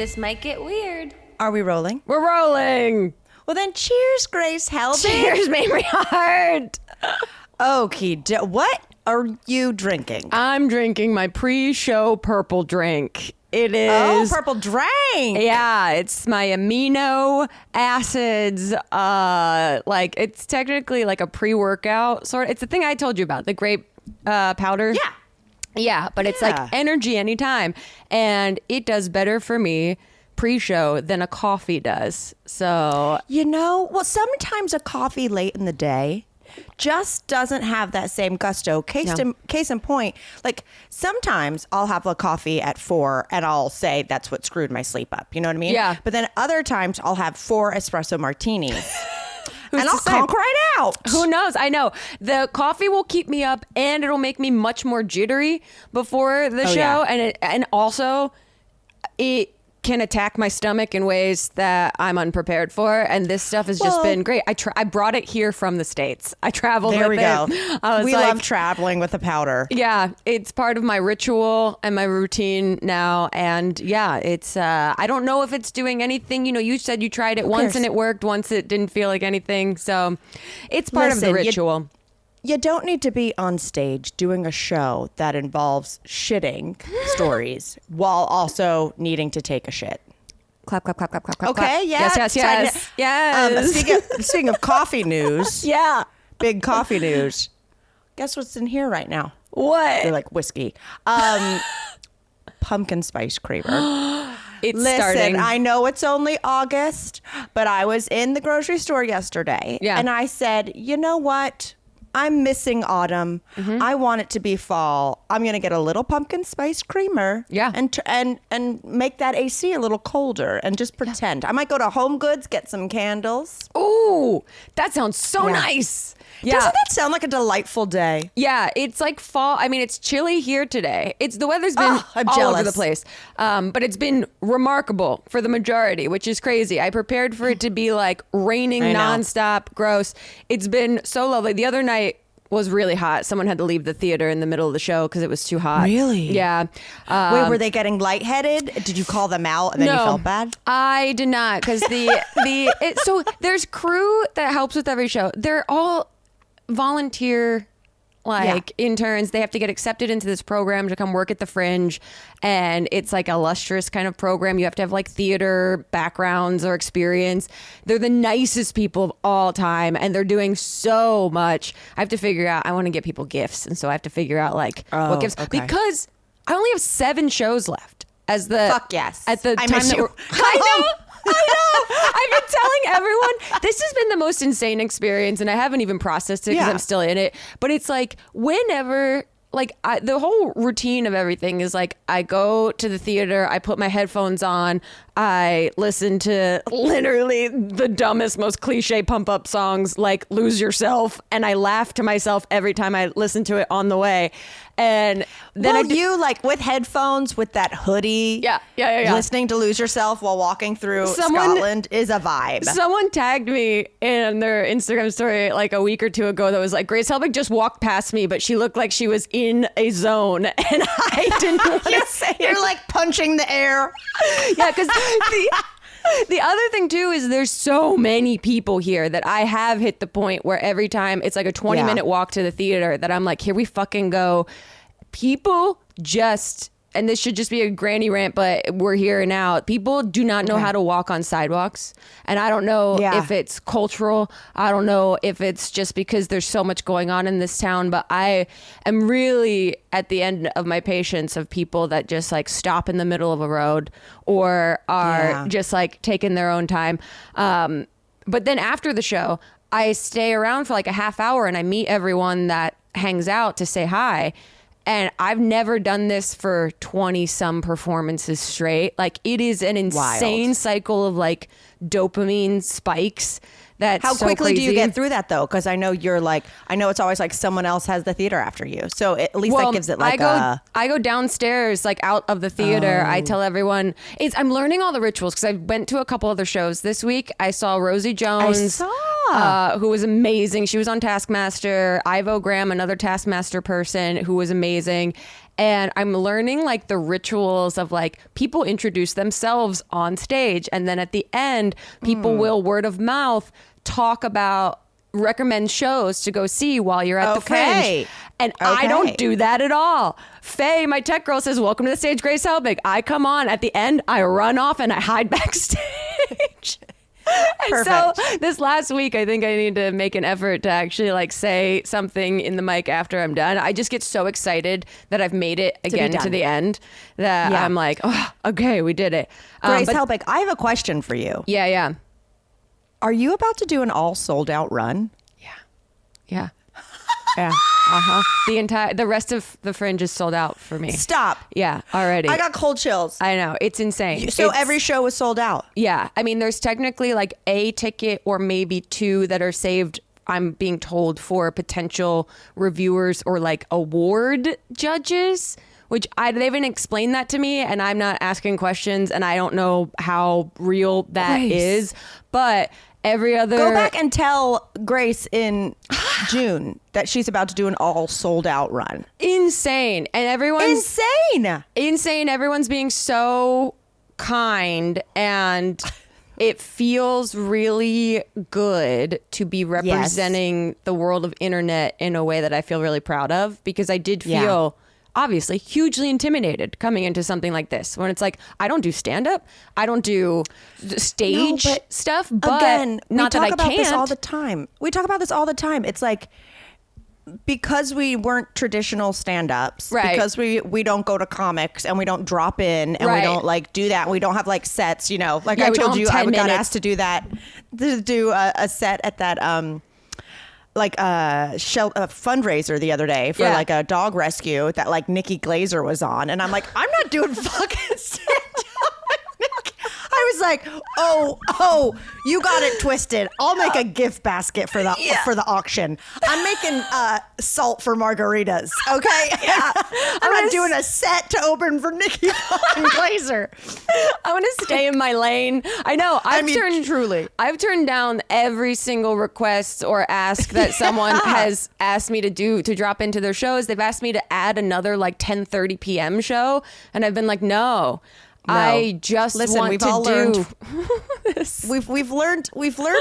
This might get weird. Are we rolling? We're rolling. Well, then cheers, Grace Helbig. Cheers, Mamrie Hart. Okay, what are you drinking? I'm drinking my pre-show purple drink. It is. Purple drink. Yeah, it's my amino acids. It's technically like a pre-workout sort. It's the thing I told you about, the grape powder. Yeah. Yeah, but it's like energy anytime. And it does better for me pre-show than a coffee does. So, sometimes a coffee late in the day just doesn't have that same gusto. Case in point, like sometimes I'll have a coffee at 4 and I'll say that's what screwed my sleep up. You know what I mean? Yeah. But then other times I'll have 4 espresso martinis. And I'll conk right out. Who knows? I know. The coffee will keep me up and it'll make me much more jittery before the show. Yeah. And also it can attack my stomach in ways that I'm unprepared for. And this stuff has just been great. I brought it here from the States. I traveled with it. There we go. We love traveling with the powder. Yeah. It's part of my ritual and my routine now. And yeah, it's, I don't know if it's doing anything. You said you tried it once and it worked. Once it didn't feel like anything. So it's part of the ritual. You don't need to be on stage doing a show that involves shitting stories while also needing to take a shit. Clap, clap, clap, clap, clap, clap. Okay, yeah. Yes. Speaking of coffee news. Yeah. Big coffee news. Guess what's in here right now? What? They're like whiskey. Pumpkin spice creamer. Listen, starting. I know it's only August, but I was in the grocery store yesterday. Yeah. And I said, you know what? I'm missing autumn. Mm-hmm. I want it to be fall. I'm going to get a little pumpkin spice creamer. Yeah. And make that AC a little colder and just pretend. Yeah. I might go to Home Goods, get some candles. Ooh, that sounds so nice. Yeah. Doesn't that sound like a delightful day? Yeah, it's like fall. I mean, it's chilly here today. The weather's been all over the place. But it's been remarkable for the majority, which is crazy. I prepared for it to be like raining nonstop, gross. It's been so lovely. The other night was really hot. Someone had to leave the theater in the middle of the show because it was too hot. Really? Yeah. Wait, were they getting lightheaded? Did you call them out and then you felt bad? I did not, because so there's crew that helps with every show. They're all volunteer interns. They have to get accepted into this program to come work at the Fringe, and it's like a illustrious kind of program. You have to have like theater backgrounds or experience. They're the nicest people of all time, and they're doing so much. I have to figure out, I want to get people gifts, and so I have to figure out like what gifts, because I only have 7 shows left as the fuck yes at the I time miss that you. I know. I've been telling everyone this has been the most insane experience, and I haven't even processed it because I'm still in it. But it's like whenever, the whole routine of everything is like I go to the theater, I put my headphones on, I listen to literally the dumbest, most cliche pump up songs like Lose Yourself, and I laugh to myself every time I listen to it on the way. And then you like with headphones with that hoodie, listening to Lose Yourself while walking through Scotland is a vibe. Someone tagged me in their Instagram story like a week or 2 ago that was like, Grace Helbig just walked past me, but she looked like she was in a zone, and I didn't want to say it. You're like punching the air. Yeah, because the other thing too is there's so many people here that I have hit the point where every time it's like a 20-minute walk to the theater that I'm like, here we fucking go. People just, and this should just be a granny rant, but we're here now. People do not know how to walk on sidewalks. And I don't know if it's cultural. I don't know if it's just because there's so much going on in this town, but I am really at the end of my patience of people that just like stop in the middle of a road or are just like taking their own time. But then after the show, I stay around for like a half hour and I meet everyone that hangs out to say hi. And I've never done this for 20 some performances straight. Like it is an insane cycle of like dopamine spikes. That's How so quickly crazy. do you get through that though? Because I know it's always like someone else has the theater after you. So at least that gives it like I go downstairs, like out of the theater. I tell everyone I'm learning all the rituals because I went to a couple other shows this week. I saw Rosie Jones. Who was amazing. She was on Taskmaster. Ivo Graham, another Taskmaster person who was amazing. And I'm learning like the rituals of like people introduce themselves on stage. And then at the end, people will word of mouth talk about, recommend shows to go see while you're at the Fringe. And I don't do that at all. Faye, my tech girl, says, welcome to the stage, Grace Helbig. I come on at the end, I run off and I hide backstage. And so this last week, I think I need to make an effort to actually like say something in the mic after I'm done. I just get so excited that I've made it again to the end that I'm like, oh, okay, we did it. Grace Helbig, I have a question for you. Yeah. Are you about to do an all sold out run? Yeah. The rest of the Fringe is sold out for me. Stop. Yeah, already. I got cold chills. I know. It's insane. So every show was sold out. Yeah. I mean, there's technically like a ticket or maybe two that are saved, I'm being told, for potential reviewers or like award judges, which they haven't explained that to me, and I'm not asking questions, and I don't know how real that is. But every other... Go back and tell Grace in June that she's about to do an all sold out run. Insane. And everyone's... Insane. Everyone's being so kind, and it feels really good to be representing the world of internet in a way that I feel really proud of, because I did feel... obviously hugely intimidated coming into something like this, when it's like, I don't do stand-up, I don't do stage stuff, but again, not that I can't. We talk about this all the time. We talk about this all the time. It's like, because we weren't traditional stand-ups, because we don't go to comics and we don't drop in and we don't like do that. We don't have like sets, you know, like I told you, I got asked to do that, to do a set at that, like a fundraiser the other day for like a dog rescue that like Nikki Glaser was on, and I'm like, I'm not doing fucking stand-up. I was like, oh, you got it twisted. I'll make a gift basket for the auction. I'm making salt for margaritas. Okay, I'm not doing a set to open for Nikki fucking Glaser. I want to stay in my lane. I know. I've turned down every single request or ask that someone has asked me to drop into their shows. They've asked me to add another like 10:30 p.m. show, and I've been like, no. I just want to do this. We've learned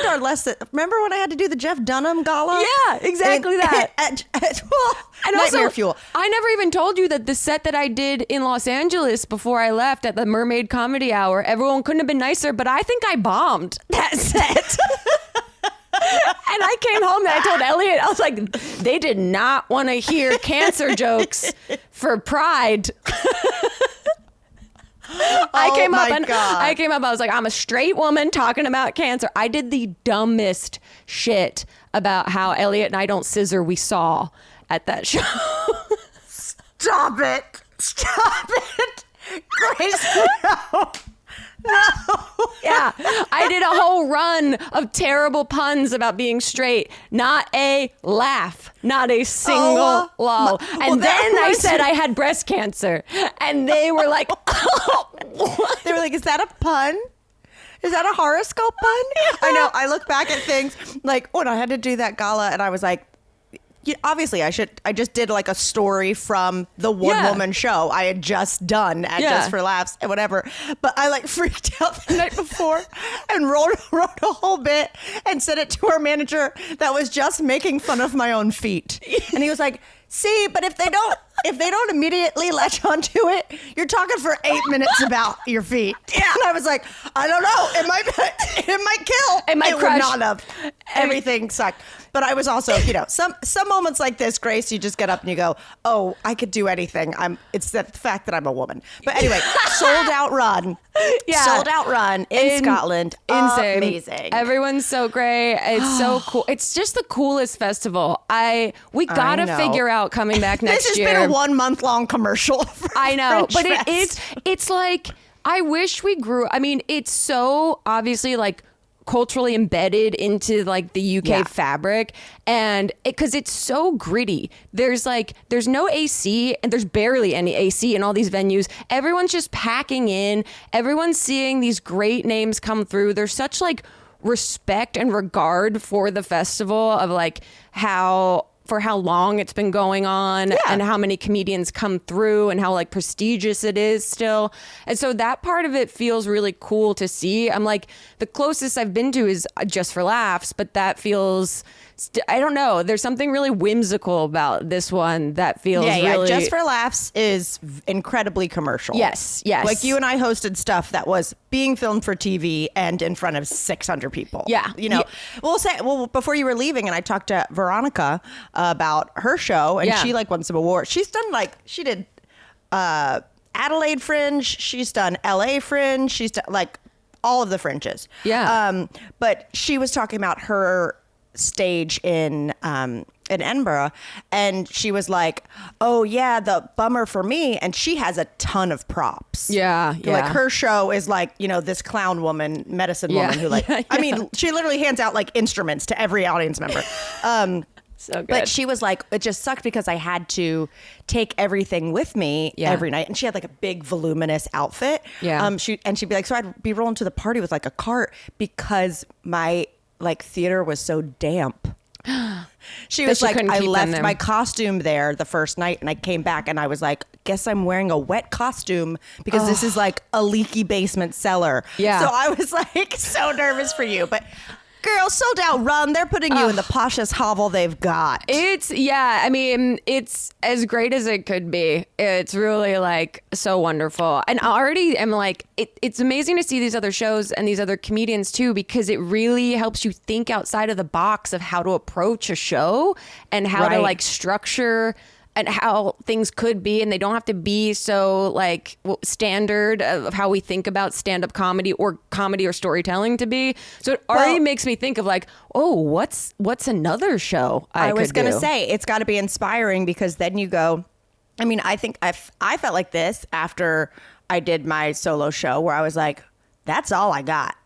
our lesson. Remember when I had to do the Jeff Dunham gala? Yeah, exactly that. And Nightmare also, Fuel. I never even told you that the set that I did in Los Angeles before I left at the Mermaid Comedy Hour, everyone couldn't have been nicer, but I think I bombed that set. And I came home and I told Elliot, I was like, they did not want to hear cancer jokes for Pride. I came up, I was like, I'm a straight woman talking about cancer. I did the dumbest shit about how Elliot and I don't scissor, we saw at that show. Stop it. Grace, no. Yeah, I did a whole run of terrible puns about being straight. Not a laugh, not a single lol. And then I said I had breast cancer, and they were like, oh, what? They were like, is that a pun? Is that a horoscope pun? I know. I look back at things like when I had to do that gala, and I was like, obviously I just did like a story from the one woman show I had just done at Just for Laughs and whatever, but I like freaked out the night before and wrote a whole bit and sent it to our manager that was just making fun of my own feet, and he was like, see, but if they don't immediately latch onto it, you're talking for 8 minutes about your feet. Yeah. And I was like, I don't know. It might kill. It might crush. Would not have. Everything sucked. But I was also, some moments like this, Grace, you just get up and you go, oh, I could do anything. It's the fact that I'm a woman. But anyway, sold out run in Scotland. Insane. Amazing. Everyone's so great. It's so cool. It's just the coolest festival. We gotta figure out coming back next year. This has been a 1 month long commercial. I know, French but it's like, I wish we grew. I mean, it's so obviously like culturally embedded into like the UK fabric, and because it's so gritty. There's no AC, and there's barely any AC in all these venues. Everyone's just packing in. Everyone's seeing these great names come through. There's such like respect and regard for the festival of like how for how long it's been going on and how many comedians come through and how like prestigious it is still. And so that part of it feels really cool to see. I'm like, the closest I've been to is Just for Laughs, but that feels, I don't know. There's something really whimsical about this one that feels really... Just for Laughs is incredibly commercial. Yes. Like you and I hosted stuff that was being filmed for TV and in front of 600 people. Yeah. You know, well, before you were leaving, and I talked to Veronica about her show, and she like won some awards. She did Adelaide Fringe. She's done LA Fringe. She's done like all of the fringes. Yeah. But she was talking about her stage in Edinburgh, and she was like, oh yeah, the bummer for me, and she has a ton of props. Like her show is like, you know, this clown woman, medicine woman who like I mean, she literally hands out like instruments to every audience member. So good. But she was like, it just sucked because I had to take everything with me every night. And she had like a big voluminous outfit. She'd be like, so I'd be rolling to the party with like a cart because my like theater was so damp. She was like, I left my costume there the first night, and I came back and I was like, guess I'm wearing a wet costume because this is like a leaky basement cellar. So I was like so nervous for you, but girl, Sold Out Run, they're putting you in the poshest hovel they've got. I mean, it's as great as it could be. It's really like so wonderful. And I already am like, it's amazing to see these other shows and these other comedians too, because it really helps you think outside of the box of how to approach a show and how to like structure and how things could be, and they don't have to be so like standard of how we think about stand-up comedy or storytelling to be. So it already makes me think of like, oh, what's another show I was going to say? It's got to be inspiring, because then you go, I mean, I think I felt like this after I did my solo show where I was like, that's all I got.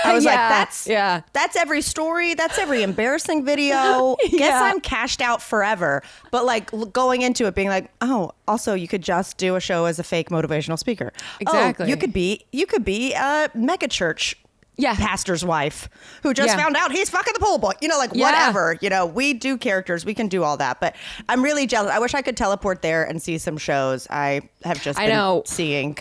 I was like, that's every story. That's every embarrassing video. Guess I'm cashed out forever. But like going into it being like, oh, also you could just do a show as a fake motivational speaker. Exactly. Oh, you could be a mega church pastor's wife who just found out he's fucking the pool boy. You know, like whatever. You know, we do characters. We can do all that. But I'm really jealous. I wish I could teleport there and see some shows. I have just been seeing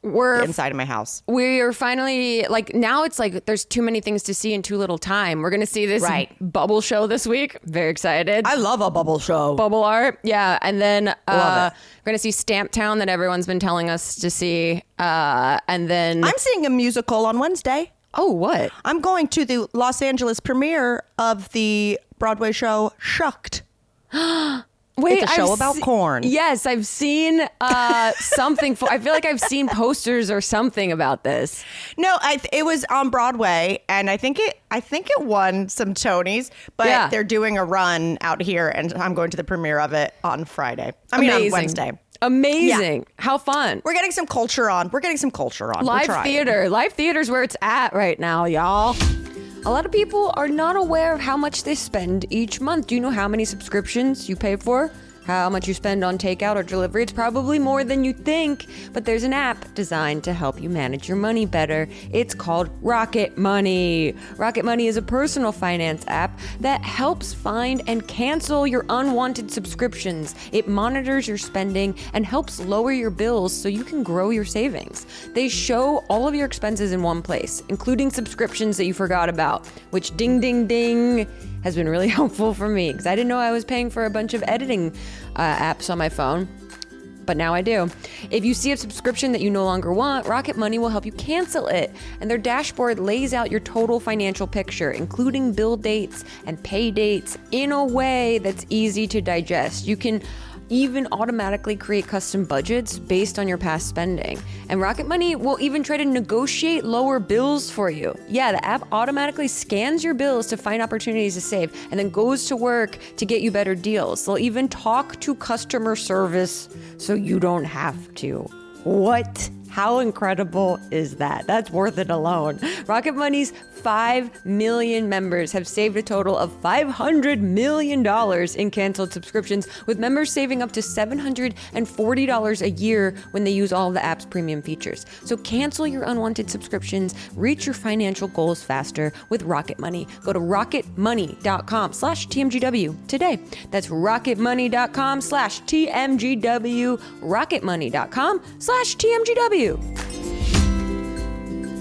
inside of my house. We are finally like, now it's like there's too many things to see in too little time. We're gonna see this bubble show this week. Very excited. I love a bubble show. Bubble art. Yeah. And then we're gonna see Stamp Town that everyone's been telling us to see. And then I'm seeing a musical on Wednesday. Oh, what? I'm going to the Los Angeles premiere of the Broadway show Shucked. Wait, it's a show about corn. Yes, I've seen something. I feel like I've seen posters or something about this. No, it was on Broadway, and I think it won some Tonys. But they're doing a run out here, and I'm going to the premiere of it on Friday. On Wednesday. Amazing. Yeah. How fun. We're getting some culture on. Live theater. Live theater's where it's at right now, y'all. A lot of people are not aware of how much they spend each month. Do you know how many subscriptions you pay for? How much you spend on takeout or delivery? It's probably more than you think, but there's an app designed to help you manage your money better. It's called Rocket Money. Rocket Money is a personal finance app that helps find and cancel your unwanted subscriptions. It monitors your spending and helps lower your bills so you can grow your savings. They show all of your expenses in one place, including subscriptions that you forgot about, which ding, ding, ding, has been really helpful for me because I didn't know I was paying for a bunch of editing apps on my phone, but now I do. If you see a subscription that you no longer want, Rocket Money will help you cancel it, and their dashboard lays out your total financial picture, including bill dates and pay dates, in a way that's easy to digest. You can even automatically create custom budgets based on your past spending. And Rocket Money will even try to negotiate lower bills for you. Yeah, the app automatically scans your bills to find opportunities to save and then goes to work to get you better deals. They'll even talk to customer service so you don't have to. What? How incredible is that? That's worth it alone. Rocket Money's 5 million members have saved a total of $500 million in canceled subscriptions, with members saving up to $740 a year when they use all of the app's premium features. So cancel your unwanted subscriptions, reach your financial goals faster with Rocket Money. Go to rocketmoney.com/TMGW today. That's rocketmoney.com/TMGW, rocketmoney.com/TMGW.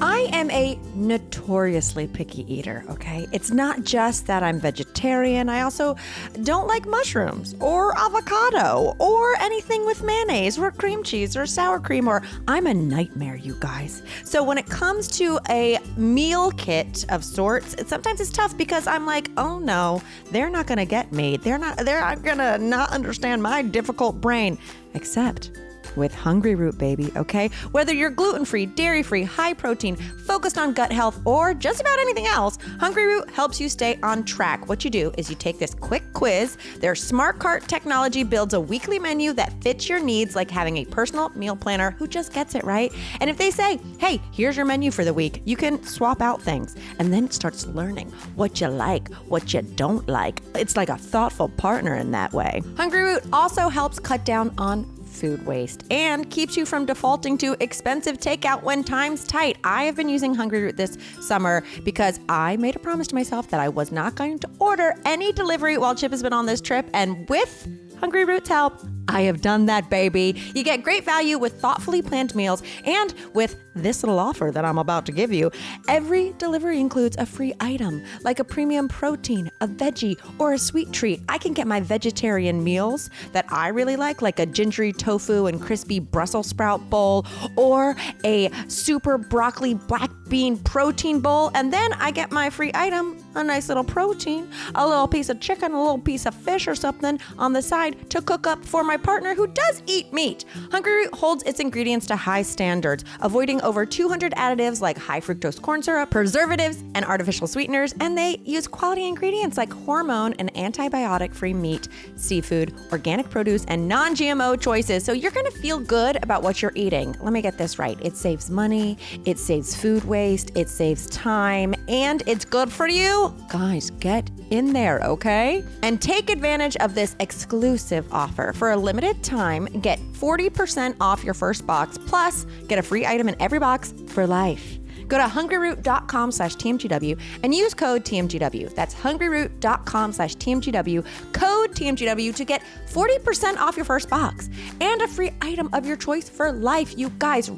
I am a notoriously picky eater, okay? It's not just that I'm vegetarian. I also don't like mushrooms or avocado or anything with mayonnaise or cream cheese or sour cream, or I'm a nightmare, you guys. So when it comes to a meal kit of sorts, sometimes it's tough because I'm like, oh no, they're not gonna get me. They're not gonna not understand my difficult brain, except with Hungry Root, baby, okay? Whether you're gluten-free, dairy-free, high protein, focused on gut health, or just about anything else, Hungry Root helps you stay on track. What you do is you take this quick quiz. Their smart cart technology builds a weekly menu that fits your needs, like having a personal meal planner who just gets it right. And if they say, hey, here's your menu for the week, you can swap out things. And then it starts learning what you like, what you don't like. It's like a thoughtful partner in that way. Hungry Root also helps cut down on food waste and keeps you from defaulting to expensive takeout when time's tight. I have been using Hungry Root this summer because I made a promise to myself that I was not going to order any delivery while Chip has been on this trip, and with Hungry Root's help, I have done that, baby. You get great value with thoughtfully planned meals, and with this little offer that I'm about to give you, every delivery includes a free item, like a premium protein, a veggie, or a sweet treat. I can get my vegetarian meals that I really like a gingery tofu and crispy Brussels sprout bowl, or a super broccoli black bean protein bowl, and then I get my free item, a nice little protein, a little piece of chicken, a little piece of fish or something on the side to cook up for my partner who does eat meat. Hungry Root holds its ingredients to high standards, avoiding over 200 additives like high fructose corn syrup, preservatives, and artificial sweeteners, and they use quality ingredients like hormone and antibiotic-free meat, seafood, organic produce, and non-GMO choices, so you're gonna feel good about what you're eating. Let me get this right. It saves money, it saves food waste, it saves time, and it's good for you. Guys, get in there, okay? And take advantage of this exclusive offer. For a limited time, get 40% off your first box, plus get a free item in every box for life. Go to hungryroot.com/TMGW and use code TMGW. That's hungryroot.com/TMGW, code TMGW to get 40% off your first box and a free item of your choice for life. You guys,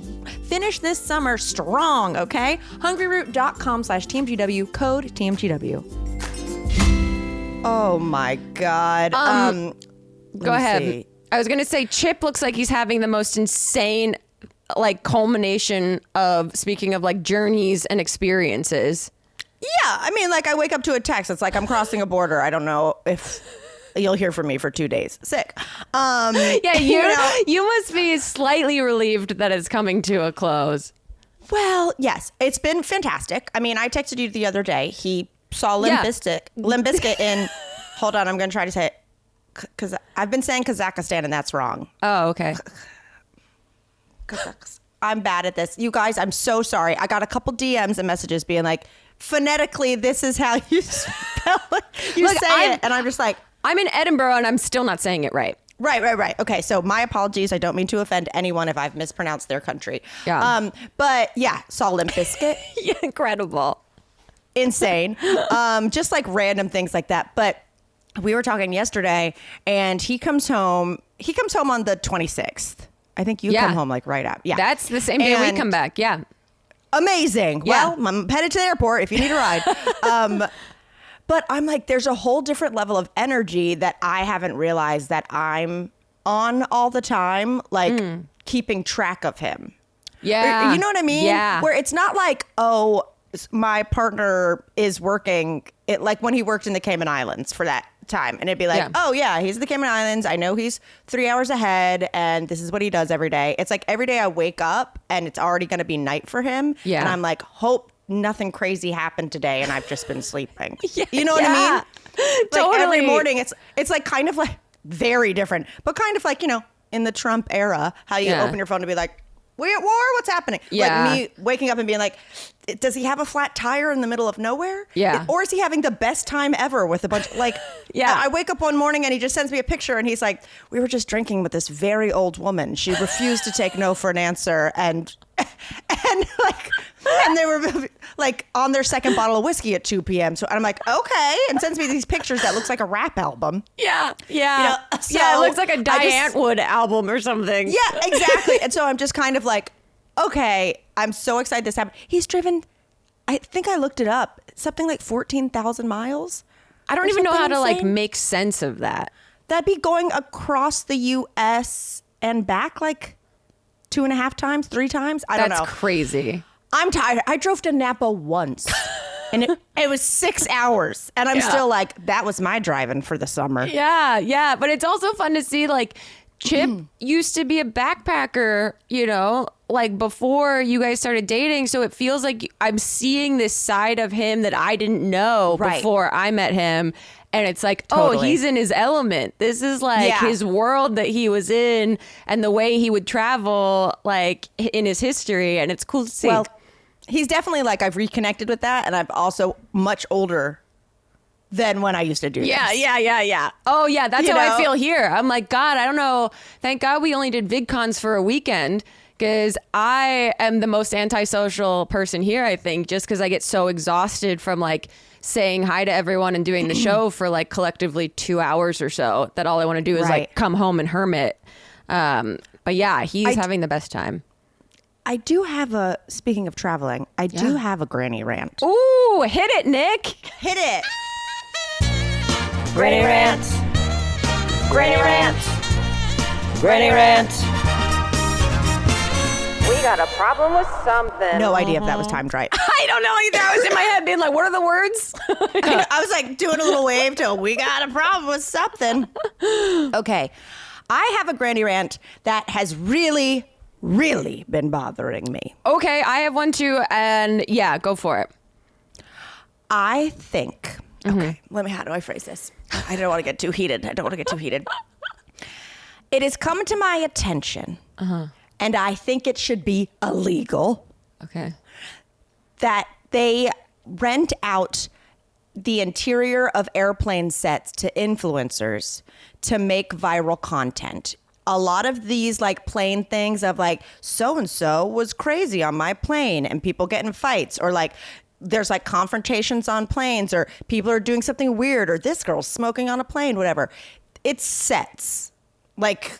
finish this summer strong, okay? hungryroot.com/TMGW, code TMGW. Oh my God. Go ahead. See. I was going to say Chip looks like he's having the most insane culmination of, speaking of journeys and experiences. Yeah, I mean, I wake up to a text. It's like I'm crossing a border. I don't know if you'll hear from me for 2 days. Sick. Yeah, you must be slightly relieved that it's coming to a close. Well, yes, it's been fantastic. I mean, I texted you the other day. He saw Limp Bizkit in. Hold on, I'm going to try to say it because I've been saying Kazakhstan and that's wrong. Oh, okay. I'm bad at this. You guys, I'm so sorry. I got a couple DMs and messages being like, phonetically, this is how you spell it. Say it. And I'm just like, I'm in Edinburgh and I'm still not saying it right. Right. Okay, so my apologies. I don't mean to offend anyone if I've mispronounced their country. Yeah. But yeah, saw Limp Bizkit. Yeah, incredible. Insane. Just random things like that. But we were talking yesterday and he comes home on the 26th. I think you come home right up. Yeah. That's the same day we come back. Yeah. Amazing. Yeah. Well, I'm headed to the airport if you need a ride. But I'm there's a whole different level of energy that I haven't realized that I'm on all the time, keeping track of him. Yeah. You know what I mean? Yeah. Where it's not oh, my partner is working when he worked in the Cayman Islands for that time, and it'd be oh yeah, he's in the Cayman Islands, I know he's 3 hours ahead and this is what he does every day. It's every day I wake up and it's already going to be night for him, and I'm hope nothing crazy happened today and I've just been sleeping. You know what I mean? Totally. Every morning it's kind of very different, but kind of in the Trump era, how you open your phone to be We at war? What's happening? Yeah. Like me waking up and being like, does he have a flat tire in the middle of nowhere? Yeah. Or is he having the best time ever with a bunch like, Yeah. I wake up one morning and he just sends me a picture and he's like, we were just drinking with this very old woman. She refused to take no for an answer. And they were like on their second bottle of whiskey at 2 p.m. So I'm like, okay. And sends me these pictures that looks like a rap album. Yeah. Yeah. You know, so yeah. It looks like a Diane Wood album or something. Yeah, exactly. And so I'm just kind of like, okay, I'm so excited this happened. He's driven, I think I looked it up, something like 14,000 miles. I don't even know how to insane. like make sense of that. That'd be going across the U.S. and back like 2.5 times, 3 times. I don't know. That's crazy. I'm tired. I drove to Napa once and it was 6 hours. And I'm still like, that was my driving for the summer. Yeah. Yeah. But it's also fun to see like Chip used to be a backpacker, you know, like before you guys started dating. So it feels like I'm seeing this side of him that I didn't know before I met him. And it's like, oh, he's in his element. This is like his world that he was in and the way he would travel like in his history. And it's cool to see. Well, he's definitely like, I've reconnected with that. And I'm also much older than when I used to do this. Yeah. Oh, yeah. That's how I feel here. I'm like, God, I don't know. Thank God we only did VidCons for a weekend because I am the most antisocial person here, I think, just because I get so exhausted from like saying hi to everyone and doing the show for like collectively 2 hours or so that all I want to do is like come home and hermit. But yeah, he's having the best time. I do have speaking of traveling, I do have a granny rant. Ooh, hit it, Nick. Hit it. Granny Rant. Granny Rant. Granny Rant. We got a problem with something. No idea if that was timed right. I don't know either. I was in my head being like, what are the words? I was like doing a little wave to, we got a problem with something. Okay. I have a granny rant that has really, really been bothering me. Okay, I have one too. And yeah, go for it. I think, okay, how do I phrase this? I don't want to get too heated. It has come to my attention, and I think it should be illegal. Okay. That they rent out the interior of airplane sets to influencers to make viral content. A lot of these like plane things of like, so-and-so was crazy on my plane and people get in fights, or like there's like confrontations on planes, or people are doing something weird, or this girl's smoking on a plane, whatever. It's sets. Like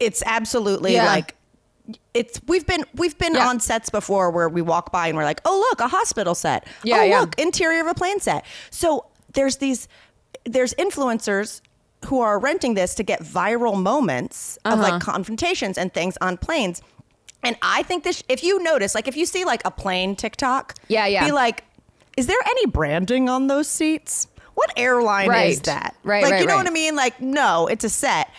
it's absolutely like, we've been on sets before where we walk by and we're like, oh look, a hospital set. Look, interior of a plane set. So there's influencers who are renting this to get viral moments of like confrontations and things on planes. And I think this, if you notice, like if you see like a plane TikTok, be like, is there any branding on those seats? What airline is that? Like, you know what I mean? Like, no, it's a set.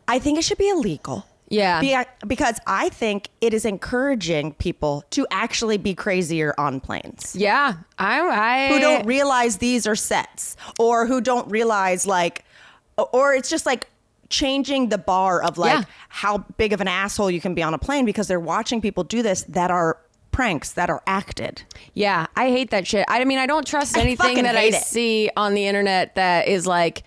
I think it should be illegal. Yeah. Because I think it is encouraging people to actually be crazier on planes. Yeah. Who don't realize these are sets, or who don't realize like, or it's just like changing the bar of like how big of an asshole you can be on a plane because they're watching people do this that are pranks, that are acted. Yeah. I hate that shit. I mean, I don't trust anything that I see on the internet that is like,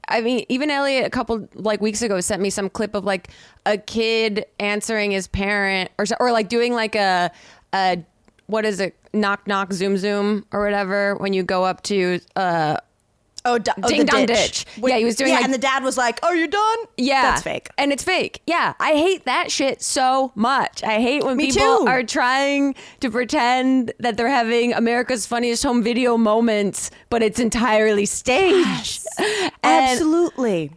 I mean, even Elliot a couple like weeks ago sent me some clip of like a kid answering his parent or like doing like a what is it? Knock, knock, zoom, zoom or whatever. When you go up to, Ding Dong Ditch. Yeah, he was doing like, and the dad was like, "Are you done?" Yeah, that's fake. And it's fake. Yeah, I hate that shit so much. I hate when people are trying to pretend that they're having America's Funniest Home Video moments, but it's entirely staged. Yes, absolutely.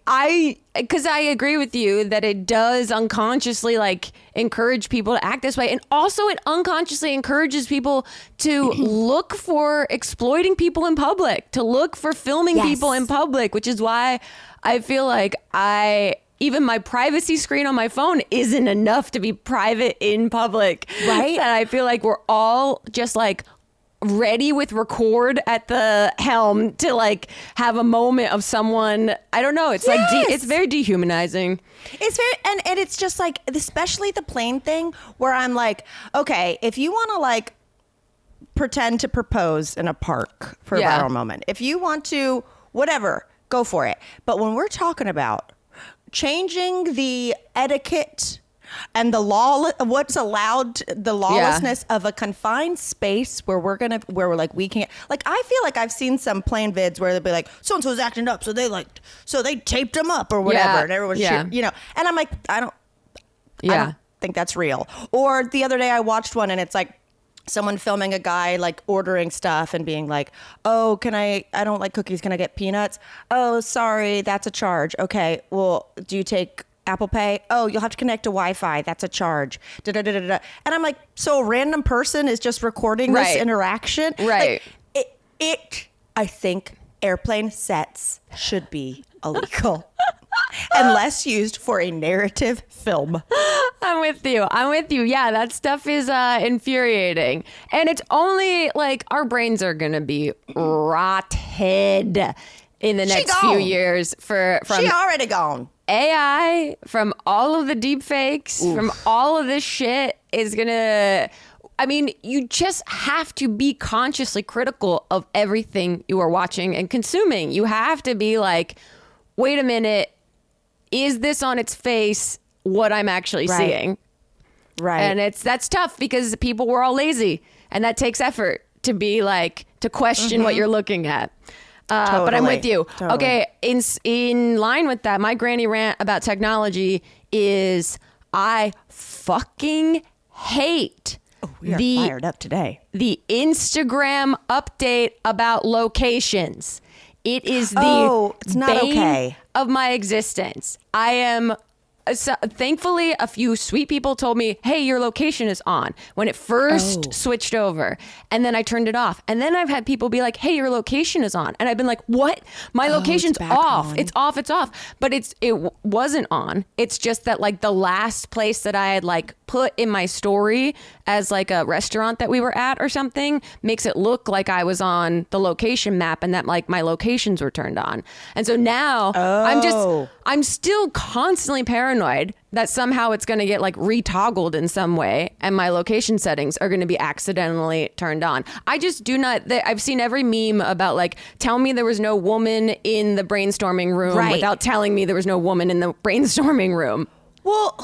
Because I agree with you that it does unconsciously like encourage people to act this way. And also it unconsciously encourages people to look for exploiting people in public, to look for filming people in public, which is why I feel like even my privacy screen on my phone isn't enough to be private in public. Right. And I feel like we're all just like ready with record at the helm to like have a moment of someone. I don't know. It's like it's very dehumanizing. It's very and it's just like, especially the plane thing where I'm like, okay, if you want to like pretend to propose in a park for a viral moment, if you want to whatever, go for it. But when we're talking about changing the etiquette and the law, what's allowed, the lawlessness of a confined space where we're like, we can't, like, I feel like I've seen some plane vids where they'll be like, so-and-so's acting up. So they taped him up or whatever. And everyone's cheering, you know, and I'm like, I don't think that's real. Or the other day I watched one and it's like, someone filming a guy like ordering stuff and being like, oh, I don't like cookies. Can I get peanuts? Oh, sorry. That's a charge. Okay. Well, do you take Apple Pay? Oh, you'll have to connect to Wi-Fi. That's a charge. And I'm like, so a random person is just recording this interaction? Right. Like, I think airplane sets should be illegal. Unless used for a narrative film. I'm with you. Yeah, that stuff is infuriating. And it's only like our brains are going to be rotted in the next few years from she already gone. AI, from all of the deep fakes, from all of this shit is going to... I mean, you just have to be consciously critical of everything you are watching and consuming. You have to be like, wait a minute, is this on its face what I'm actually seeing? Right. And that's tough because people were all lazy and that takes effort to be like, to question what you're looking at. But I'm with you. Totally. Okay. In line with that, my granny rant about technology is I fucking hate we are fired up today. The Instagram update about locations. It is the it's not bane okay. of my existence. I am... So, thankfully, a few sweet people told me, hey, your location is on when it first switched over. And then I turned it off. And then I've had people be like, hey, your location is on. And I've been like, what? My location's off. On. It's off. But it wasn't on. It's just that like the last place that I had like put in my story as like a restaurant that we were at or something makes it look like I was on the location map and that like my locations were turned on. And so now I'm still constantly paranoid that somehow it's going to get like retoggled in some way and my location settings are going to be accidentally turned on. I just do not. I've seen every meme about like, tell me there was no woman in the brainstorming room without telling me there was no woman in the brainstorming room. Well,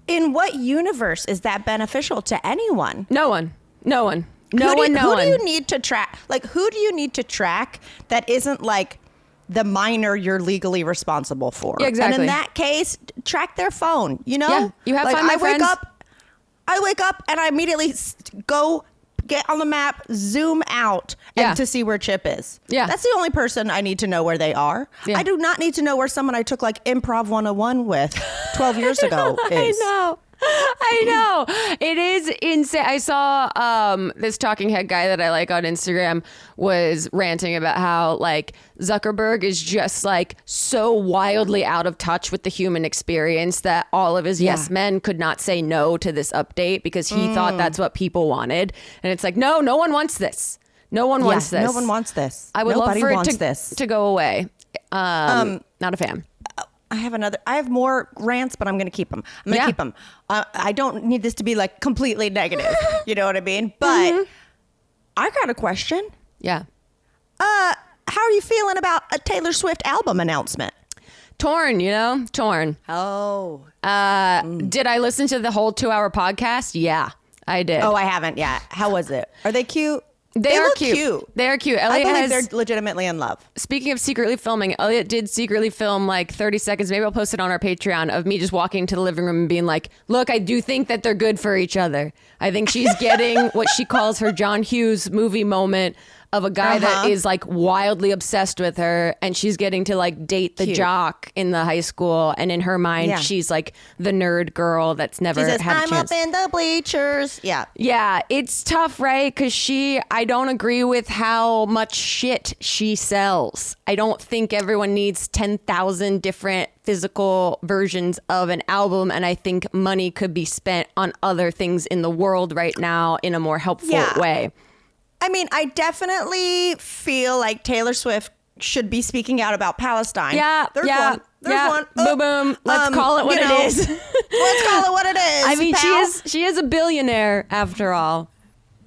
in what universe is that beneficial to anyone? No one. Who do you need to track? Like, who do you need to track that isn't like the minor you're legally responsible for? Yeah, exactly. And in that case, track their phone, you know? Yeah, you have like, fun, my friends. I wake up and I immediately go get on the map, zoom out and to see where Chip is. Yeah. That's the only person I need to know where they are. Yeah. I do not need to know where someone I took like Improv 101 with 12 years ago is. I know. It is insane. I saw this talking head guy that I like on Instagram was ranting about how like Zuckerberg is just like so wildly out of touch with the human experience that all of his yes men could not say no to this update because he thought that's what people wanted. And it's like, no one wants this. No one wants this. No one wants this. I would Nobody love for it this to go away. Not a fan. I have more rants, but I'm going to keep them. I'm going to keep them. I don't need this to be like completely negative. You know what I mean? But I got a question. Yeah. How are you feeling about a Taylor Swift album announcement? Torn. Oh. Did I listen to the whole 2-hour podcast? Yeah, I did. Oh, I haven't yet. How was it? Are they cute? They look cute. They are cute. I Elliot believe they're legitimately in love. Speaking of secretly filming, Elliot did secretly film like 30 seconds. Maybe I'll post it on our Patreon of me just walking to the living room and being like, look, I do think that they're good for each other. I think she's getting what she calls her John Hughes movie moment of a guy that is like wildly obsessed with her and she's getting to like date the jock in the high school. And in her mind, she's like the nerd girl that's never she says, had a I'm chance. up in the bleachers. Yeah. Yeah, it's tough, right? Because I don't agree with how much shit she sells. I don't think everyone needs 10,000 different physical versions of an album. And I think money could be spent on other things in the world right now in a more helpful way. I mean, I definitely feel like Taylor Swift should be speaking out about Palestine. Yeah, There's yeah, one. There's yeah. one. Boom, boom. Let's call it what it is. Let's call it what it is. I mean, pal. she is a billionaire after all.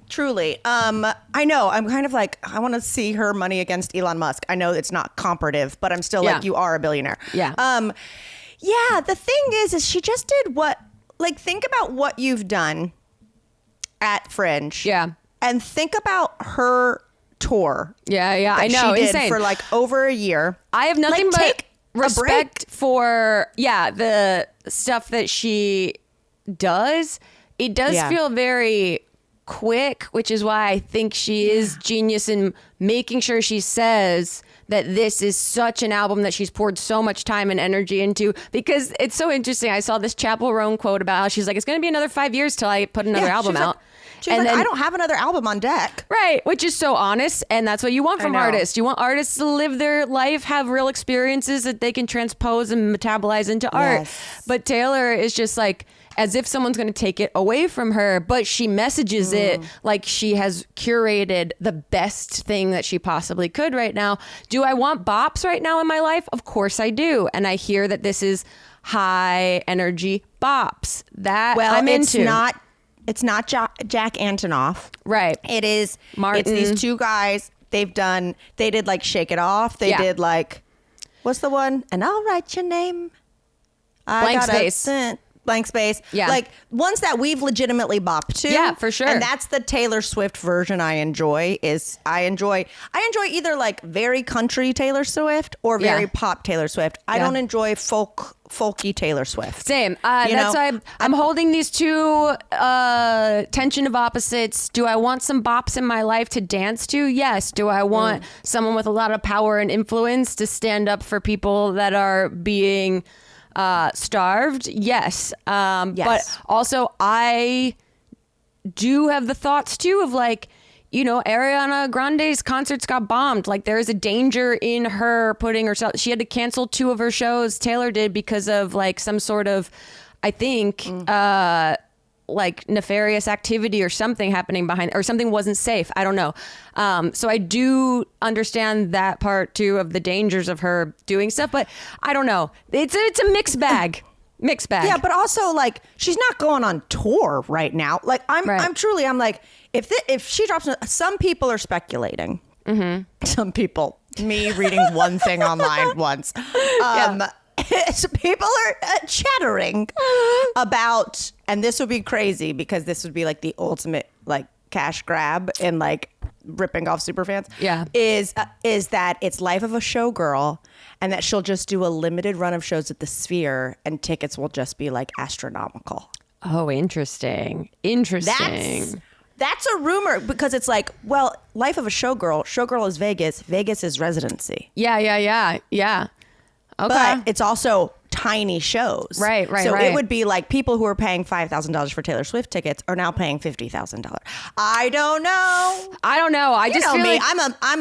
Truly. I know. I'm kind of like, I want to see her money against Elon Musk. I know it's not comparative, but I'm still like, you are a billionaire. Yeah. Yeah. The thing is she just did what, like, think about what you've done at Fringe. Yeah. And think about her tour. Yeah, yeah. I know. She did Insane. for like over a year. I have nothing Like, but take a respect break. for the stuff that she does. It does feel very quick, which is why I think she is genius in making sure she says that this is such an album that she's poured so much time and energy into, because it's so interesting. I saw this Chappell Roan quote about how she's like, it's going to be another 5 years till I put another album she's out. She's like, I don't have another album on deck. Right, which is so honest, and that's what you want from know. artists. You want artists to live their life, have real experiences that they can transpose and metabolize into art. Yes. But Taylor is just like, as if someone's going to take it away from her, but she messages it like she has curated the best thing that she possibly could right now. Do I want bops right now in my life? Of course I do. And I hear that this is high energy bops. That I'm into. It's not Jack Antonoff. Right. It is Martin. It's these two guys. They did like Shake It Off. They did like, what's the one? And I'll write your name. Blank Space. Blank Space. Yeah. Like ones that we've legitimately bopped to. Yeah, for sure. And that's the Taylor Swift version I enjoy. I enjoy either like very country Taylor Swift or very pop Taylor Swift. I don't enjoy folky Taylor Swift. Same. That's why I'm holding these two tension of opposites. Do I want some bops in my life to dance to? Yes. Do I want someone with a lot of power and influence to stand up for people that are being starved? Yes. Yes. But also I do have the thoughts too of like, you know, Ariana Grande's concerts got bombed. Like there is a danger in her putting herself, she had to cancel 2 of her shows. Taylor did because of like some sort of, I think, like nefarious activity or something happening behind, or something wasn't safe. I don't know. So I do understand that part too of the dangers of her doing stuff, but I don't know. It's a mixed bag. Mixed bag. Yeah, but also like she's not going on tour right now. Like I'm like if she drops, some people are speculating. Some people, me reading one thing online once. So people are chattering about, and this would be crazy because this would be like the ultimate like cash grab and like ripping off superfans. Yeah, is that it's Life of a Showgirl, and that she'll just do a limited run of shows at the Sphere, and tickets will just be like astronomical. Oh, interesting. That's a rumor because it's like, well, Life of a Showgirl is Vegas. Vegas is residency. Yeah. Okay. But it's also tiny shows. Right. So it would be like people who are paying $5,000 for Taylor Swift tickets are now paying $50,000. I don't know. I just feel me.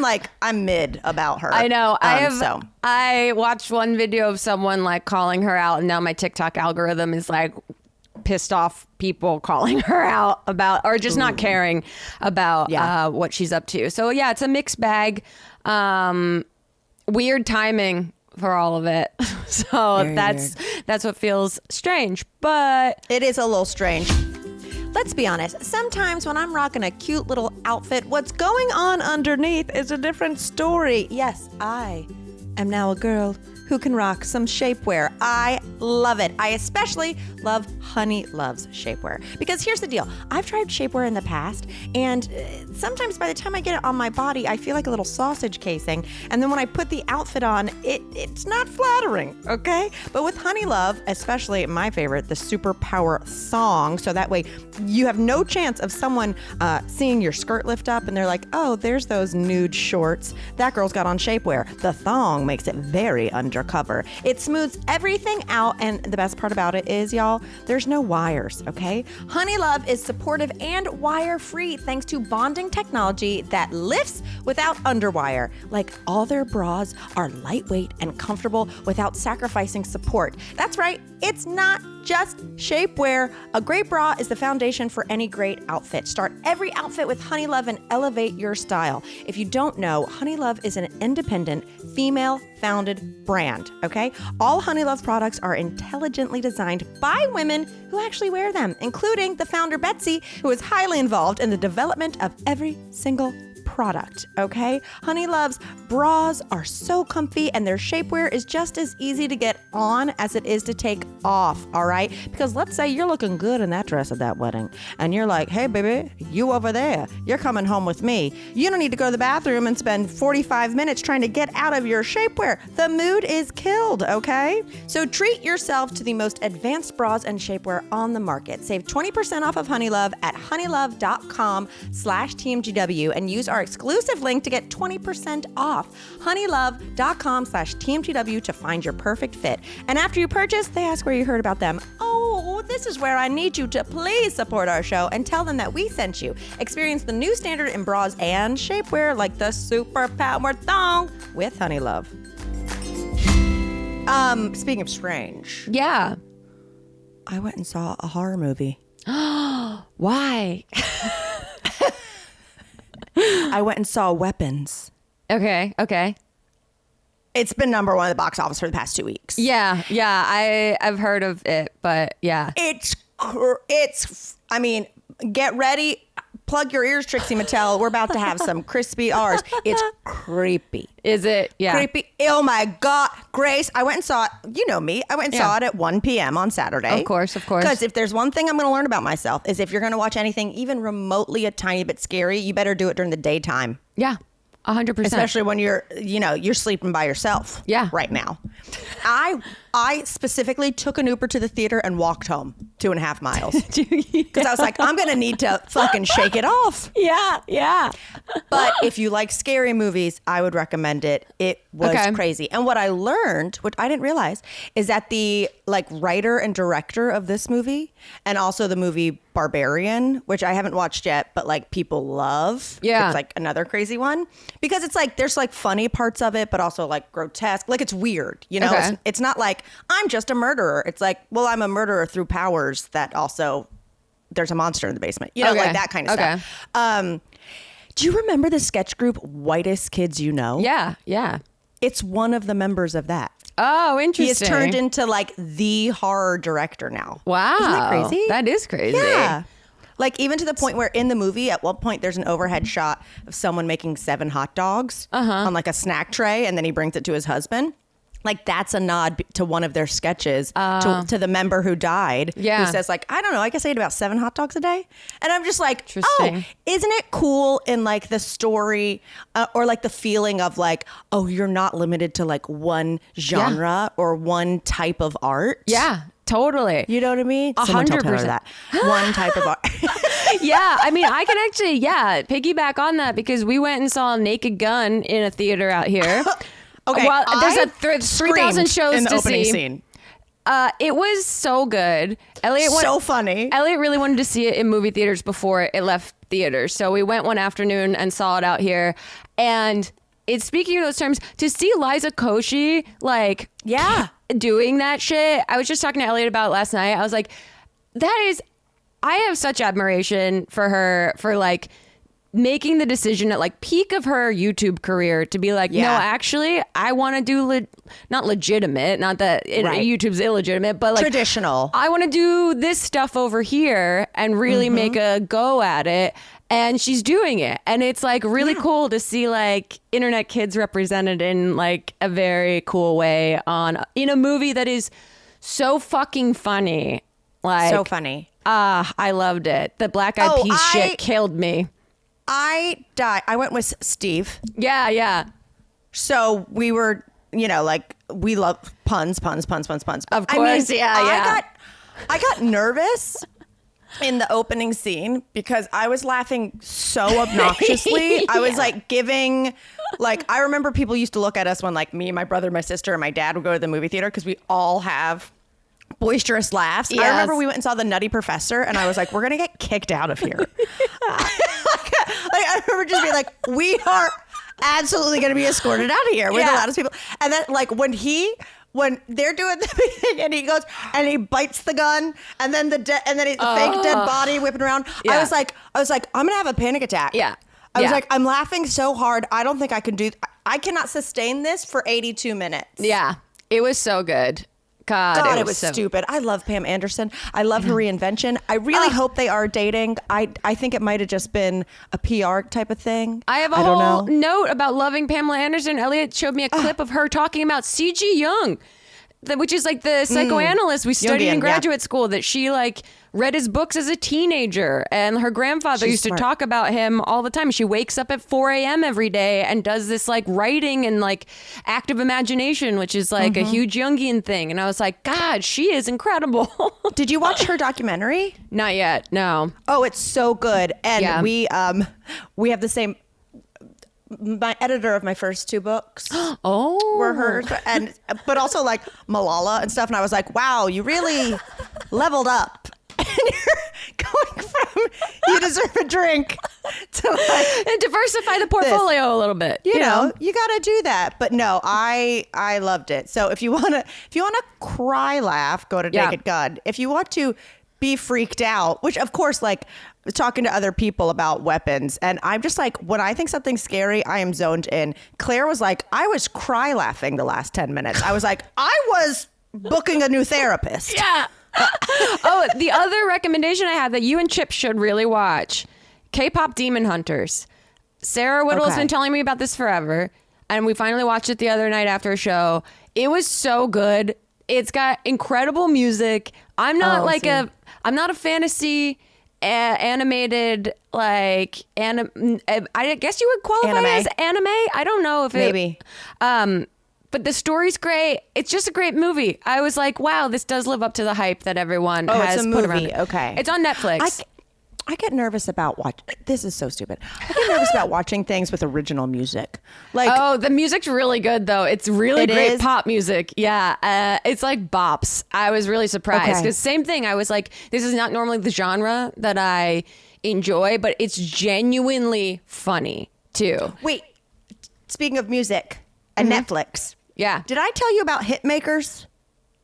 like I'm mid about her. I know. So I watched one video of someone like calling her out, and now my TikTok algorithm is like pissed off people calling her out about, or just not caring about what she's up to. So yeah, it's a mixed bag. Weird timing for all of it. So Very that's what feels strange, but it is a little strange. Let's be honest, sometimes when I'm rocking a cute little outfit, what's going on underneath is a different story. Yes, I am now a girl who can rock some shapewear. I love it. I especially love Honey Love's shapewear. Because here's the deal. I've tried shapewear in the past, and sometimes by the time I get it on my body, I feel like a little sausage casing. And then when I put the outfit on, it's not flattering, okay? But with Honey Love, especially my favorite, the Superpower Thong, so that way you have no chance of someone seeing your skirt lift up and they're like, oh, there's those nude shorts. That girl's got on shapewear. The thong makes it very undercover. It smooths everything out, and the best part about it is, y'all, there's no wires, okay? Honey Love is supportive and wire-free thanks to bonding technology that lifts without underwire. Like, all their bras are lightweight and comfortable without sacrificing support. That's right, it's not just shapewear. A great bra is the foundation for any great outfit. Start every outfit with Honey Love and elevate your style. If you don't know, Honey Love is an independent, female-founded brand, okay? All Honey Love products are intelligently designed by women who actually wear them, including the founder, Betsy, who is highly involved in the development of every single product, okay? Honey Love's bras are so comfy and their shapewear is just as easy to get on as it is to take off, all right? Because let's say you're looking good in that dress at that wedding and you're like, hey, baby, you over there, you're coming home with me. You don't need to go to the bathroom and spend 45 minutes trying to get out of your shapewear. The mood is killed, okay? So treat yourself to the most advanced bras and shapewear on the market. Save 20% off of Honey Love at honeylove.com/TMGW and use our exclusive link to get 20% off. honeylove.com/TMGW to find your perfect fit. And after you purchase, they ask where you heard about them. Oh, this is where I need you to please support our show and tell them that we sent you. Experience the new standard in bras and shapewear like the Super Power Thong with Honey Love. Speaking of strange, Yeah. I went and saw a horror movie. Why? I went and saw Weapons. Okay. It's been number one at the box office for the past 2 weeks. Yeah. I've heard of it, but yeah. I mean, get ready. Plug your ears, Trixie Mattel. We're about to have some crispy R's. It's creepy. Is it? Yeah. Creepy. Oh my God. Grace, I went and saw it. You know me. I went and saw it at 1 p.m. on Saturday. Of course. Because if there's one thing I'm going to learn about myself is if you're going to watch anything even remotely a tiny bit scary, you better do it during the daytime. Yeah. 100%. Especially when you're sleeping by yourself. Yeah. Right now. I specifically took an Uber to the theater and walked home 2.5 miles. Because I was like, I'm going to need to fucking shake it off. Yeah. But if you like scary movies, I would recommend it. It was crazy. And what I learned, which I didn't realize, is that the writer and director of this movie and also the movie Barbarian, which I haven't watched yet, but people love. Yeah. It's another crazy one because it's there's funny parts of it, but also grotesque. It's weird, you know? Okay. It's not I'm just a murderer. It's well, I'm a murderer through powers that also there's a monster in the basement, you know, that kind of stuff. Do you remember the sketch group Whitest Kids You Know? Yeah. It's one of the members of that. Oh, interesting. He has turned into the horror director now. Wow. Isn't that crazy? That is crazy. Yeah. Even to the point where in the movie, at one point, there's an overhead shot of someone making 7 hot dogs on a snack tray, and then he brings it to his husband. That's a nod to one of their sketches to the member who died. Yeah. Who says I don't know, I guess I eat about 7 hot dogs a day. And I'm just Interesting. oh, isn't it cool in the story or the feeling of oh, you're not limited to one genre or one type of art. Yeah, totally. You know what I mean? 100% that. One type of art. Yeah, I mean, I can actually, piggyback on that because we went and saw Naked Gun in a theater out here. Okay, well, there's 3,000 shows in the to opening see. Scene. It was so good. So funny. Elliot really wanted to see it in movie theaters before it left theaters. So we went one afternoon and saw it out here. And it's speaking of those terms, to see Liza Koshy doing that shit. I was just talking to Elliot about it last night. I was like, I have such admiration for her for making the decision at peak of her YouTube career to be no, actually, I want to do not legitimate, not that YouTube's illegitimate, but traditional. I want to do this stuff over here and really make a go at it. And she's doing it. And it's really cool to see internet kids represented in a very cool way in a movie that is so fucking funny. So funny. I loved it. The Black Eyed Peas shit killed me. I died. I went with Steve. Yeah. So we were, we love puns. Of course. I I got nervous in the opening scene because I was laughing so obnoxiously. I was giving, I remember people used to look at us when me, my brother, my sister, and my dad would go to the movie theater because we all have boisterous laughs. Yes. I remember we went and saw The Nutty Professor and I was we're going to get kicked out of here. I remember just being we are absolutely going to be escorted out of here. We're the loudest people. And then when he when they're doing the thing and he goes and he bites the gun and then the fake dead body whipping around. Yeah. I was like, I'm gonna have a panic attack. Yeah. I was like, I'm laughing so hard. I don't think I can do. I cannot sustain this for 82 minutes. Yeah, it was so good. God, it was stupid. I love Pam Anderson. I love her reinvention. I really hope they are dating. I think it might have just been a PR type of thing. I have a whole note about loving Pamela Anderson. Elliot showed me a clip of her talking about C.G. Jung, which is like the psychoanalyst we studied in graduate school, that she like read his books as a teenager, and her grandfather used to talk about him all the time. She wakes up at 4 a.m. every day and does this like writing and like active imagination, which is like a huge Jungian thing. And I was like, God, she is incredible. Did you watch her documentary? Not yet. No. Oh, it's so good. And we have the same. My editor of my first 2 books were hers, but also like Malala and stuff. And I was like, wow, you really leveled up. And you're going from you deserve a drink to like and diversify the portfolio a little bit. You know, you got to do that. But no, I loved it. So if you want to cry laugh, go to Naked Gun. If you want to be freaked out, which of course, like talking to other people about weapons, and I'm just like, when I think something's scary, I am zoned in. Claire was like, I was cry laughing the last 10 minutes. I was like, I was booking a new therapist. Yeah. The other recommendation I had that you and Chip should really watch, KPop Demon Hunters. Sarah Whittle's been telling me about this forever, and we finally watched it the other night after a show. It was so good. It's got incredible music. I'm not I'm not a fantasy animated like I guess you would qualify it as anime. I don't know if maybe. But the story's great. It's just a great movie. I was like, wow, this does live up to the hype that everyone has put around it. Okay. It's on Netflix. I get nervous about this is so stupid. I get nervous about watching things with original music. Like, the music's really good though. It's really great pop music. Yeah. It's like bops. I was really surprised because same thing. I was like, this is not normally the genre that I enjoy, but it's genuinely funny too. Wait, speaking of music and Netflix. Yeah. Did I tell you about Hitmakers?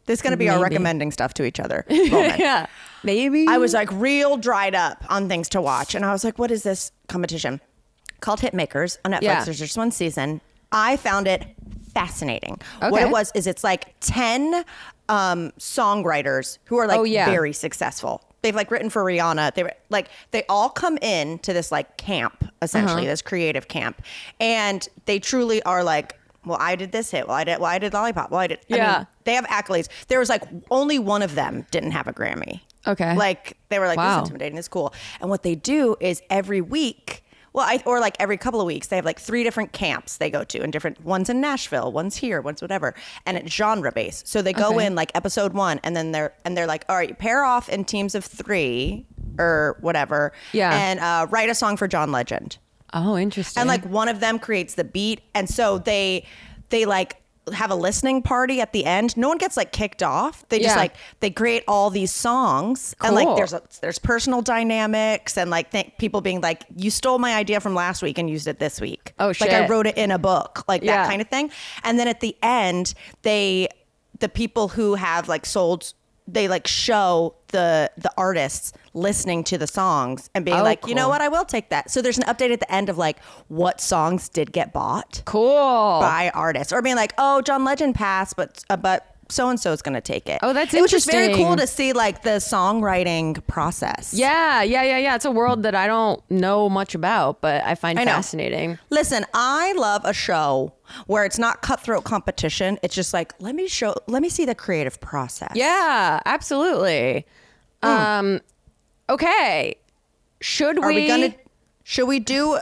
This is going to be our recommending stuff to each other moment. Yeah. Maybe. I was like real dried up on things to watch. And I was like, what is this competition? Called Hitmakers on Netflix. Yeah. There's just one season. I found it fascinating. Okay. What it was is it's like 10 songwriters who are like very successful. They've like written for Rihanna. They all come in to this like camp, essentially, this creative camp. And they truly are like, well, I did this hit. Well, I did Lollipop. Well, I did. I mean, they have accolades. There was like only one of them didn't have a Grammy. Okay. Like they were like, this is intimidating. This is cool. And what they do is every week, or like every couple of weeks, they have like 3 different camps they go to, and different one's in Nashville, one's here, one's whatever, and it's genre based. So they go in like episode 1, and then they're like, all right, pair off in teams of 3 or whatever, and write a song for John Legend. Oh, interesting. And like one of them creates the beat, and so they like have a listening party at the end. No one gets like kicked off. They just like they create all these songs, and like there's personal dynamics, and like people being like, you stole my idea from last week and used it this week. Oh shit! Like I wrote it in a book, like that kind of thing. And then at the end, the people who have like sold, they like show the artists listening to the songs and being like, you know what, I will take that. So there's an update at the end of like what songs did get bought by artists, or being like, oh, John Legend passed, but so and so is going to take it. Oh, that's interesting. It was just very interesting. cool to see like the songwriting process. Yeah. It's a world that I don't know much about, but I find fascinating. Listen, I love a show where it's not cutthroat competition. It's just like, let me see the creative process. Yeah, absolutely. Okay. Should we do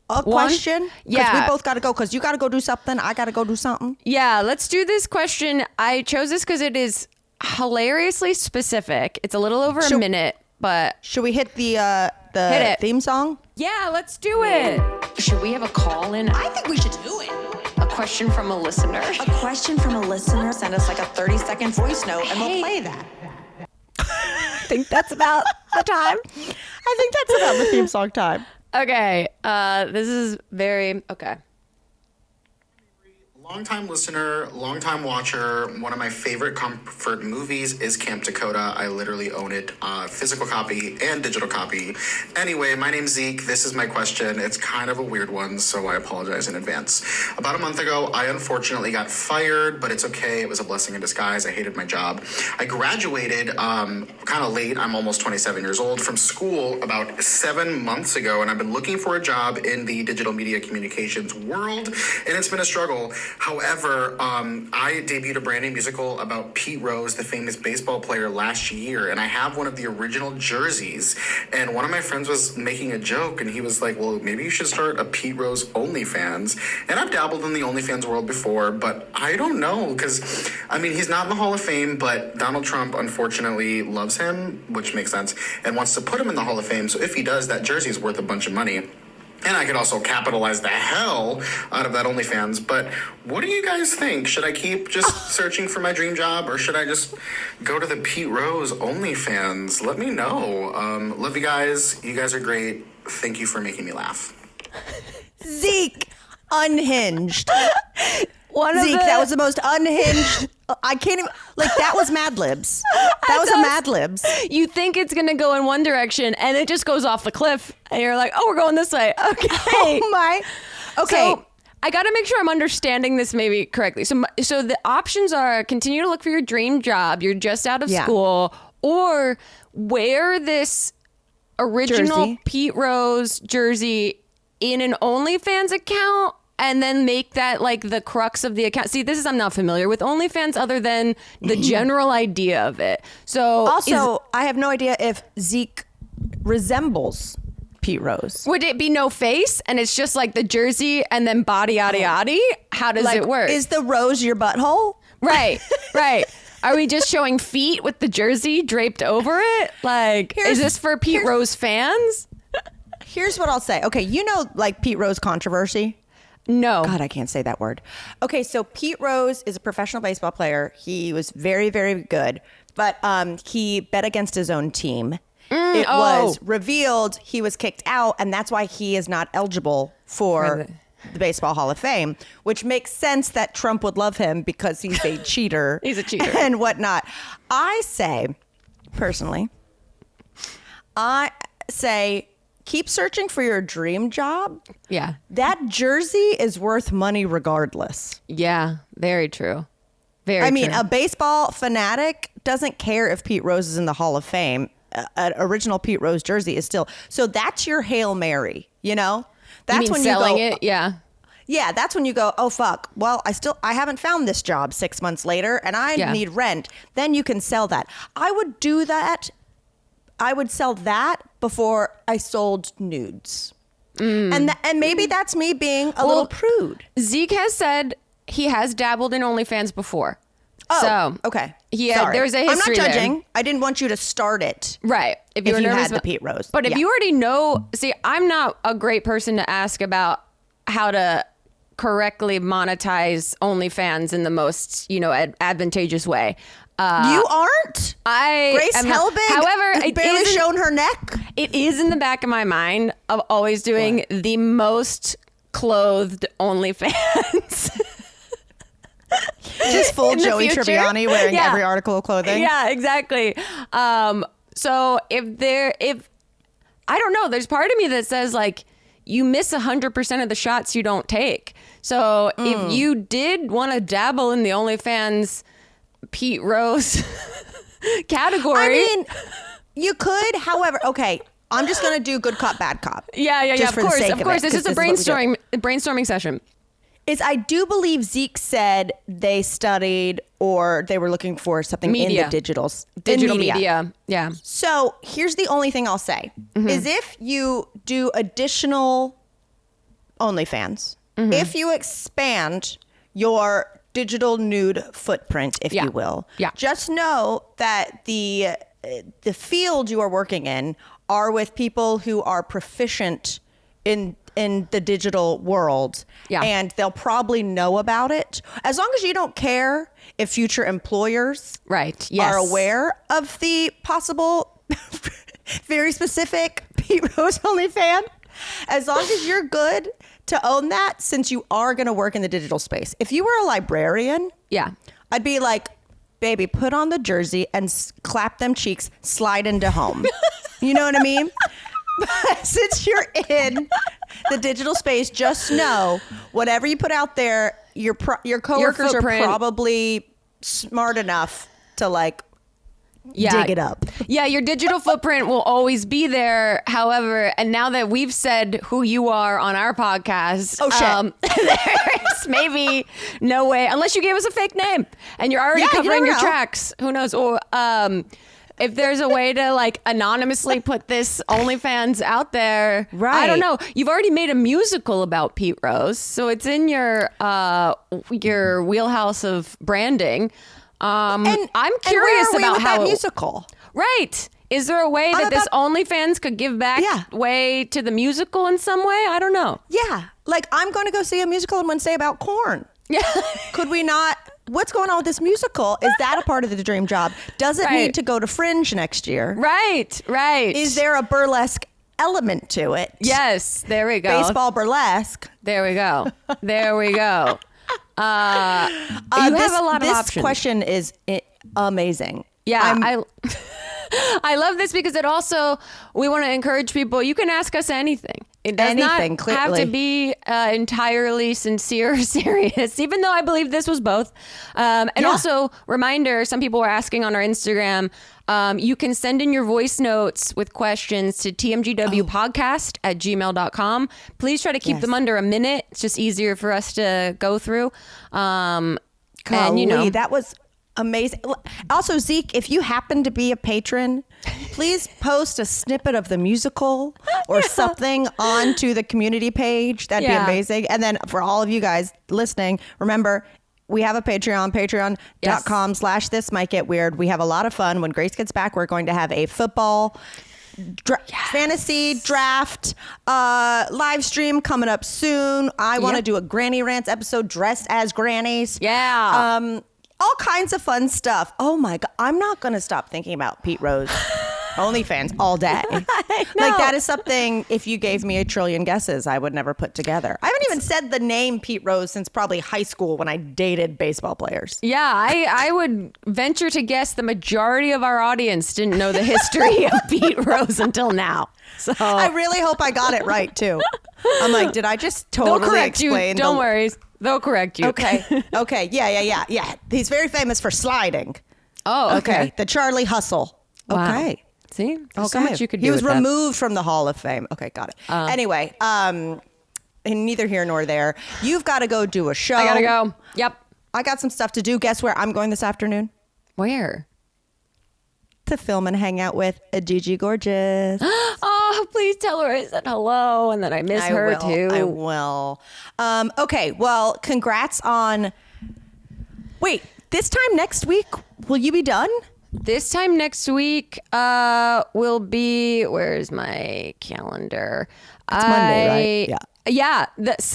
a question? Yeah. Because we both got to go, because you got to go do something. I got to go do something. Yeah, let's do this question. I chose this because it is hilariously specific. It's a little over a minute, but... Should we hit the theme song? Yeah, let's do it. Should we have a call in? I think we should do it. A question from a listener. A question from a listener. Send us like a 30-second voice note, and we'll play that. I think that's about the time. I think that's about the theme song time. Okay, this is very... Okay. A Long-time listener, long-time watcher. One of my favorite comfort movies is Camp Dakota. I literally own it, physical copy and digital copy. Anyway, my name's Zeke. This is my question. It's kind of a weird one, so I apologize in advance. About a month ago, I unfortunately got fired, but it's okay. It was a blessing in disguise. I hated my job. I graduated kind of late. I'm almost 27 years old from school about 7 months ago, and I've been looking for a job in the digital media communications world, and it's been a struggle. However, I debuted a brand new musical about Pete Rose, the famous baseball player, last year, and I have one of the original jerseys. And one of my friends was making a joke, and he was like, well, maybe you should start a Pete Rose OnlyFans. And I've dabbled in the OnlyFans world before, but I don't know, because, I mean, he's not in the Hall of Fame, but Donald Trump, unfortunately, loves him, which makes sense, and wants to put him in the Hall of Fame. So if he does, that jersey is worth a bunch of money. And I could also capitalize the hell out of that OnlyFans. But what do you guys think? Should I keep just searching for my dream job, or should I just go to the Pete Rose OnlyFans? Let me know. Love you guys. You guys are great. Thank you for making me laugh. Zeke, unhinged. Zeke, that was the most unhinged. I can't even, like, that was Mad Libs. That was a Mad Libs. You think it's going to go in one direction and it just goes off the cliff and you're like, oh, we're going this way. Okay. Oh my. Okay. So I got to make sure I'm understanding this maybe correctly. So the options are continue to look for your dream job. You're just out of school, or wear this original jersey. Pete Rose jersey in an OnlyFans account, and then make that like the crux of the account. See, I'm not familiar with OnlyFans other than the general idea of it. So Also, I have no idea if Zeke resembles Pete Rose. would it be no face and it's just like the jersey and then body yada yada? How does it work? Is the rose your butthole? Right. Are we just showing feet with the jersey draped over it? Like, is this for Pete Rose fans? Here's what I'll say. Okay, you know, like, Pete Rose controversy? No. God, I can't say that word. Okay, so Pete Rose is a professional baseball player. He was very, very good, but he bet against his own team. It was revealed he was kicked out, and that's why he is not eligible for the Baseball Hall of Fame, which makes sense that Trump would love him because he's a cheater. He's a cheater. And whatnot. I say, personally, keep searching for your dream job. Yeah. That jersey is worth money regardless. Yeah, very true. Very I mean, true. a baseball fanatic doesn't care if Pete Rose is in the Hall of Fame. An original Pete Rose jersey is still. So that's your Hail Mary, you know? That's you mean when selling you go, it? Yeah. Yeah, that's when you go, oh, fuck. Well, I haven't found this job 6 months later and I need rent. Then you can sell that. I would do that. I would sell that before I sold nudes. And maybe that's me being a little prude. Zeke has said he has dabbled in OnlyFans before. Oh, so, okay. Yeah, there's a history I'm not judging. there. I didn't want you to start it. Right. If you had the Pete Rose. But if you already know, see, I'm not a great person to ask about how to correctly monetize OnlyFans in the most, advantageous way. You aren't? Grace Helbig however, has barely shown her neck. It is in the back of my mind of always doing the most clothed OnlyFans. Just full Joey Tribbiani wearing every article of clothing. Yeah, exactly. So if I don't know, there's part of me that says like you miss 100% of the shots you don't take. So if you did want to dabble in the OnlyFans Pete Rose category, I mean, you could. However, okay, I'm just gonna do good cop, bad cop. Yeah. Of course. This is a brainstorming session. I do believe Zeke said they studied or they were looking for something in the digital media. Yeah. So here's the only thing I'll say is if you do additional OnlyFans, if you expand your digital nude footprint, if you will, just know that the field you are working in are with people who are proficient in the digital world, and they'll probably know about it. As long as you don't care if future employers are aware of the possible, very specific Pete Rose OnlyFan, as long as you're good to own that since you are going to work in the digital space. If you were a librarian, Yeah. I'd be like, baby, put on the jersey and clap them cheeks, slide into home. You know what I mean? But since you're in the digital space, just know whatever you put out there, your coworkers are probably smart enough to like dig it up. Yeah, your digital footprint will always be there. However, and now that we've said who you are on our podcast, there's maybe no way, unless you gave us a fake name and you're already covering your tracks. Who knows? Or if there's a way to like anonymously put this OnlyFans out there, I don't know. You've already made a musical about Pete Rose, so it's in your wheelhouse of branding. And I'm curious about how that musical. Right. Is there a way that this OnlyFans could give back way to the musical in some way? I don't know. Yeah. Like, I'm going to go see a musical on Wednesday about corn. Yeah. Could we not? What's going on with this musical? Is that a part of the dream job? Does it need to go to Fringe next year? Right. Is there a burlesque element to it? Yes. There we go. Baseball burlesque. There we go. You have a lot of options. This question is amazing. Yeah, I love this because it also, we want to encourage people, you can ask us anything. It does not have to be entirely sincere or serious, even though I believe this was both. And also, reminder, some people were asking on our Instagram, you can send in your voice notes with questions to tmgwpodcast@gmail.com. Please try to keep them under a minute. It's just easier for us to go through. And that was amazing. Also, Zeke, if you happen to be a patron, please post a snippet of the musical or something onto the community page. That'd be amazing. And then for all of you guys listening, remember, we have a Patreon, patreon.com/thismightgetweird. We have a lot of fun. When Grace gets back, we're going to have a football fantasy draft live stream coming up soon. I want to do a Granny Rants episode dressed as grannies. Yeah. All kinds of fun stuff. Oh my God. I'm not going to stop thinking about Pete Rose OnlyFans all day. Like, that is something, if you gave me a trillion guesses, I would never put together. I haven't even said the name Pete Rose since probably high school when I dated baseball players. Yeah, I would venture to guess the majority of our audience didn't know the history of Pete Rose until now. So I really hope I got it right too. I'm like, did I just totally explain? Don't worry. They'll correct you. Okay. Yeah. He's very famous for sliding. Oh, okay. The Charlie Hustle. Wow. Okay. See? There's so much you could do. He was with removed from the Hall of Fame. Okay, got it. Anyway, neither here nor there. You've got to go do a show. I got to go. Yep. I got some stuff to do. Guess where I'm going this afternoon? Where? To film and hang out with a Gigi Gorgeous. Oh, please tell her I said hello and that I miss her too. I will. Okay, well, congrats on... Wait, this time next week, will you be done? This time next week will be... Where's my calendar? It's Monday, right? Yeah. Yeah, next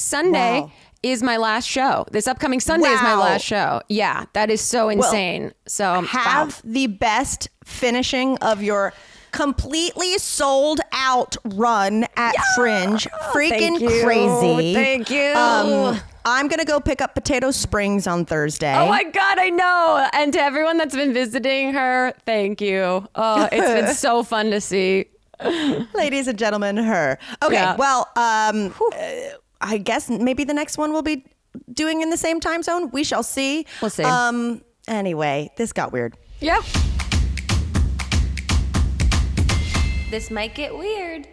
Sunday... Wow. Is my last show. This upcoming Sunday is my last show. Yeah, that is so insane. Well, so have the best finishing of your completely sold out run at Fringe. Freaking crazy. Thank you. I'm going to go pick up Potato Springs on Thursday. Oh my God, I know. And to everyone that's been visiting her, thank you. Oh, it's been so fun to see. Ladies and gentlemen, her. Okay, well, I guess maybe the next one we'll be doing in the same time zone. We shall see. We'll see. Anyway, this got weird. Yep. This might get weird.